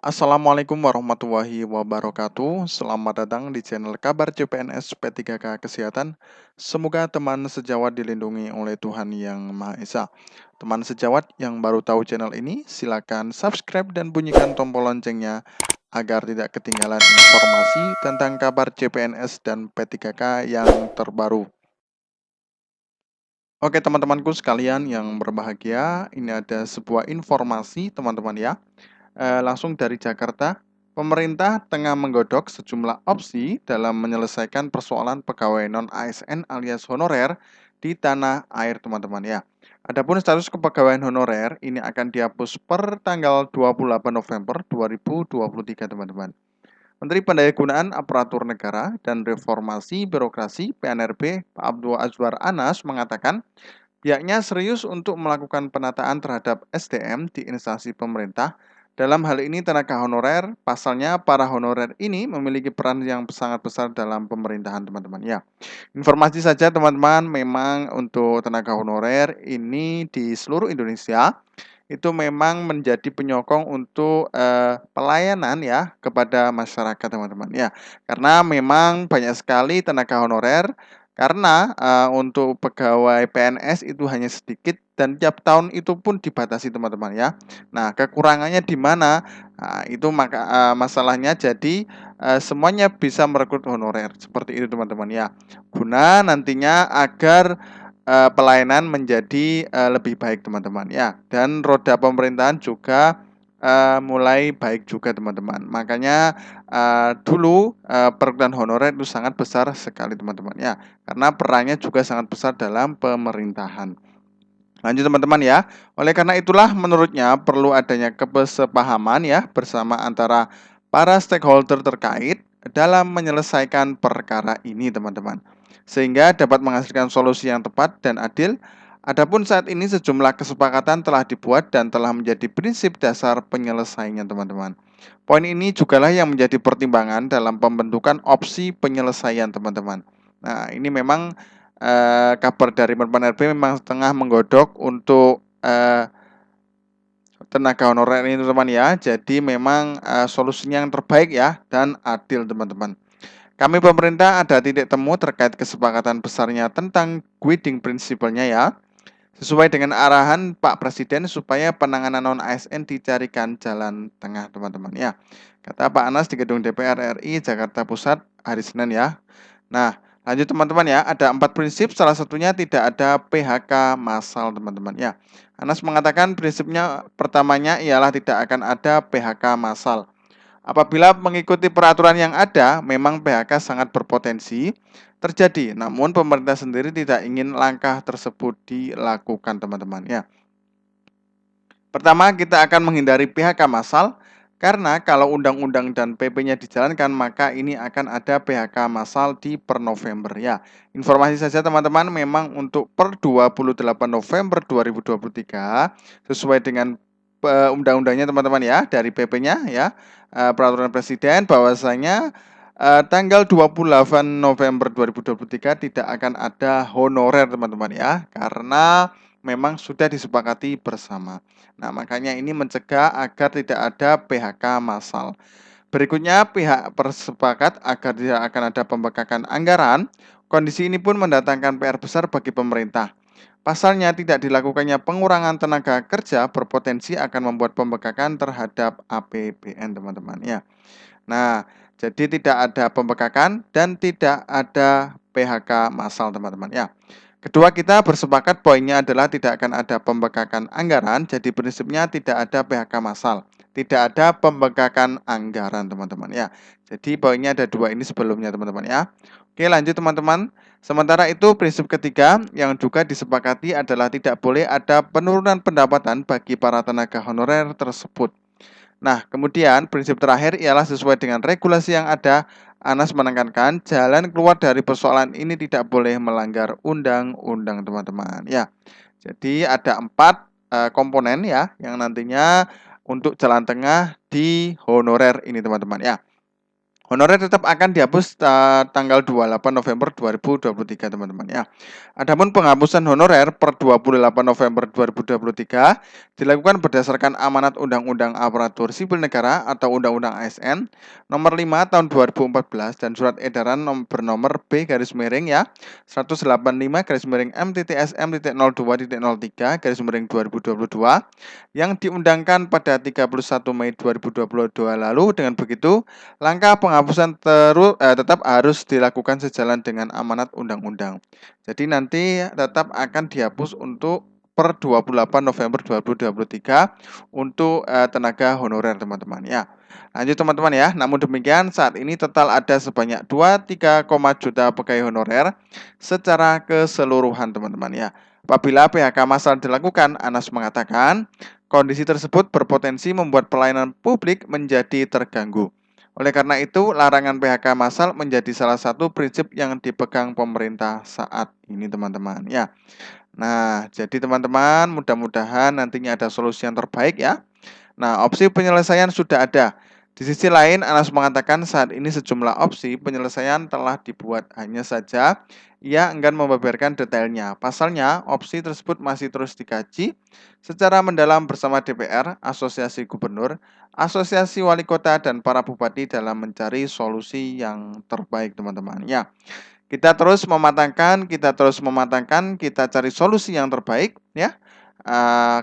Assalamualaikum warahmatullahi wabarakatuh. Selamat datang di channel Kabar CPNS P3K Kesehatan. Semoga teman sejawat dilindungi oleh Tuhan Yang Maha Esa. Teman sejawat yang baru tahu channel ini, silakan subscribe dan bunyikan tombol loncengnya agar tidak ketinggalan informasi tentang kabar CPNS dan P3K yang terbaru. Oke teman-temanku sekalian yang berbahagia, ini ada sebuah informasi teman-teman ya. Langsung dari Jakarta, pemerintah tengah menggodok sejumlah opsi dalam menyelesaikan persoalan pegawai non-ASN alias honorer di tanah air, teman-teman ya. Adapun status kepegawaian honorer ini akan dihapus per tanggal 28 November 2023, teman-teman. Menteri Pendayagunaan Aparatur Negara dan Reformasi Birokrasi (PNRB) Pak Abdul Azwar Anas mengatakan pihaknya serius untuk melakukan penataan terhadap SDM di instansi pemerintah. Dalam hal ini tenaga honorer, pasalnya para honorer ini memiliki peran yang sangat besar dalam pemerintahan, teman-teman ya. Informasi saja teman-teman, memang untuk tenaga honorer ini di seluruh Indonesia itu memang menjadi penyokong untuk pelayanan ya kepada masyarakat, teman-teman ya. Karena memang banyak sekali tenaga honorer karena untuk pegawai PNS itu hanya sedikit dan tiap tahun itu pun dibatasi, teman-teman ya. Nah, kekurangannya di mana? Nah, itu masalahnya jadi semuanya bisa merekrut honorer seperti itu, teman-teman ya. Guna nantinya agar pelayanan menjadi lebih baik, teman-teman ya. Dan roda pemerintahan juga mulai baik juga, teman-teman. Makanya dulu perekrutan honorer itu sangat besar sekali, teman-teman ya. Karena perannya juga sangat besar dalam pemerintahan. Lanjut, teman-teman ya. Oleh karena itulah menurutnya perlu adanya kesepahaman ya bersama antara para stakeholder terkait dalam menyelesaikan perkara ini, teman-teman, sehingga dapat menghasilkan solusi yang tepat dan adil. Adapun saat ini sejumlah kesepakatan telah dibuat dan telah menjadi prinsip dasar penyelesaiannya, teman-teman. Poin ini jugalah yang menjadi pertimbangan dalam pembentukan opsi penyelesaian, teman-teman. Nah, ini memang kabar dari Menpan RB memang tengah menggodok untuk tenaga honorer ini, teman-teman ya. Jadi memang solusinya yang terbaik ya dan adil, teman-teman. Kami pemerintah ada titik temu terkait kesepakatan besarnya tentang guiding prinsipalnya ya, sesuai dengan arahan Pak Presiden supaya penanganan non-ASN dicarikan jalan tengah, teman-teman ya. Kata Pak Anas di Gedung DPR RI Jakarta Pusat hari Senin ya. Nah, lanjut teman-teman ya, ada 4 prinsip, salah satunya tidak ada PHK massal, teman-teman ya. Anas mengatakan prinsipnya pertamanya ialah tidak akan ada PHK massal. Apabila mengikuti peraturan yang ada, memang PHK sangat berpotensi terjadi. Namun pemerintah sendiri tidak ingin langkah tersebut dilakukan, teman-teman ya. Pertama, kita akan menghindari PHK massal karena kalau undang-undang dan PP-nya dijalankan, maka ini akan ada PHK massal di per November ya. Informasi saja, teman-teman, memang untuk per 28 November 2023 sesuai dengan undang-undangnya, teman-teman ya, dari PP-nya ya, peraturan presiden bahwasanya tanggal 28 November 2023 tidak akan ada honorer, teman-teman ya, karena memang sudah disepakati bersama. Nah, makanya ini mencegah agar tidak ada PHK massal. Berikutnya, pihak bersepakat agar tidak akan ada pembengkakan anggaran. Kondisi ini pun mendatangkan PR besar bagi pemerintah. Pasalnya, tidak dilakukannya pengurangan tenaga kerja berpotensi akan membuat pembengkakan terhadap APBN, teman-teman ya. Nah, jadi tidak ada pembengkakan dan tidak ada PHK massal, teman-teman ya. Kedua, kita bersepakat poinnya adalah tidak akan ada pembengkakan anggaran, jadi prinsipnya tidak ada PHK massal, tidak ada pembengkakan anggaran, teman-teman ya. Jadi poinnya ada dua ini sebelumnya, teman-teman ya. Oke, lanjut teman-teman. Sementara itu prinsip ketiga yang juga disepakati adalah tidak boleh ada penurunan pendapatan bagi para tenaga honorer tersebut. Nah, kemudian prinsip terakhir ialah sesuai dengan regulasi yang ada. Anas menekankan jalan keluar dari persoalan ini tidak boleh melanggar undang-undang, teman-teman ya. Jadi ada 4 komponen ya yang nantinya untuk jalan tengah di honorer ini, teman-teman ya. Honorer tetap akan dihapus tanggal 28 November 2023 teman-teman ya. Adapun penghapusan honorer per 28 November 2023 dilakukan berdasarkan amanat Undang-Undang Aparatur Sipil Negara atau Undang-Undang ASN nomor 5 tahun 2014 dan surat edaran bernomor B garis miring ya 185 garis miring MTTSM.02.03 garis miring 2022 yang diundangkan pada 31 Mei 2022 lalu. Dengan begitu, langkah penghapusan tetap harus dilakukan sejalan dengan amanat undang-undang. Jadi nanti tetap akan dihapus untuk per 28 November 2023 untuk tenaga honorer teman-teman ya. Lanjut teman-teman ya. Namun demikian saat ini total ada sebanyak 23, juta pegawai honorer secara keseluruhan teman-teman ya. Apabila PHK massal dilakukan, Anas mengatakan kondisi tersebut berpotensi membuat pelayanan publik menjadi terganggu. Oleh karena itu, larangan PHK massal menjadi salah satu prinsip yang dipegang pemerintah saat ini, teman-teman. Ya. Nah, jadi teman-teman, mudah-mudahan nantinya ada solusi yang terbaik ya. Nah, opsi penyelesaian sudah ada. Di sisi lain, Anas mengatakan saat ini sejumlah opsi penyelesaian telah dibuat, hanya saja ia enggan membeberkan detailnya. Pasalnya, opsi tersebut masih terus dikaji secara mendalam bersama DPR, Asosiasi Gubernur, Asosiasi Wali Kota, dan para bupati dalam mencari solusi yang terbaik, teman-teman. Ya, kita terus mematangkan, kita cari solusi yang terbaik, ya.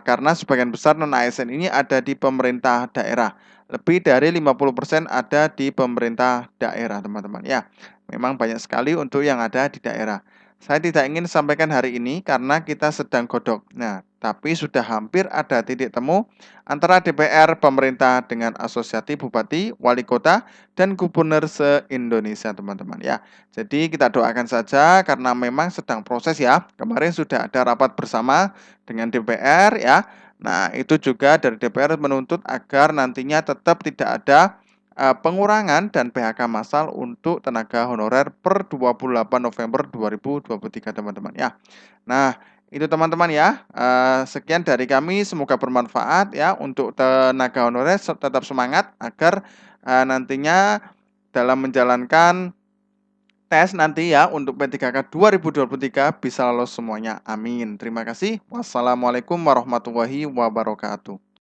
Karena sebagian besar non-ASN ini ada di pemerintah daerah. Lebih dari 50% ada di pemerintah daerah, teman-teman. Ya, memang banyak sekali untuk yang ada di daerah. Saya tidak ingin sampaikan hari ini karena kita sedang godok. Nah, tapi sudah hampir ada titik temu antara DPR, pemerintah dengan asosiasi bupati, wali kota, dan gubernur se-Indonesia, teman-teman. Ya, jadi kita doakan saja karena memang sedang proses ya. Kemarin sudah ada rapat bersama dengan DPR ya. Nah, itu juga dari DPR menuntut agar nantinya tetap tidak ada pengurangan dan PHK massal untuk tenaga honorer per 28 November 2023 teman-teman ya. Nah, itu teman-teman ya. Sekian dari kami, semoga bermanfaat ya untuk tenaga honorer. Tetap semangat agar nantinya dalam menjalankan tes nanti ya untuk P3K 2023 bisa lolos semuanya. Amin. Terima kasih. Wassalamualaikum warahmatullahi wabarakatuh.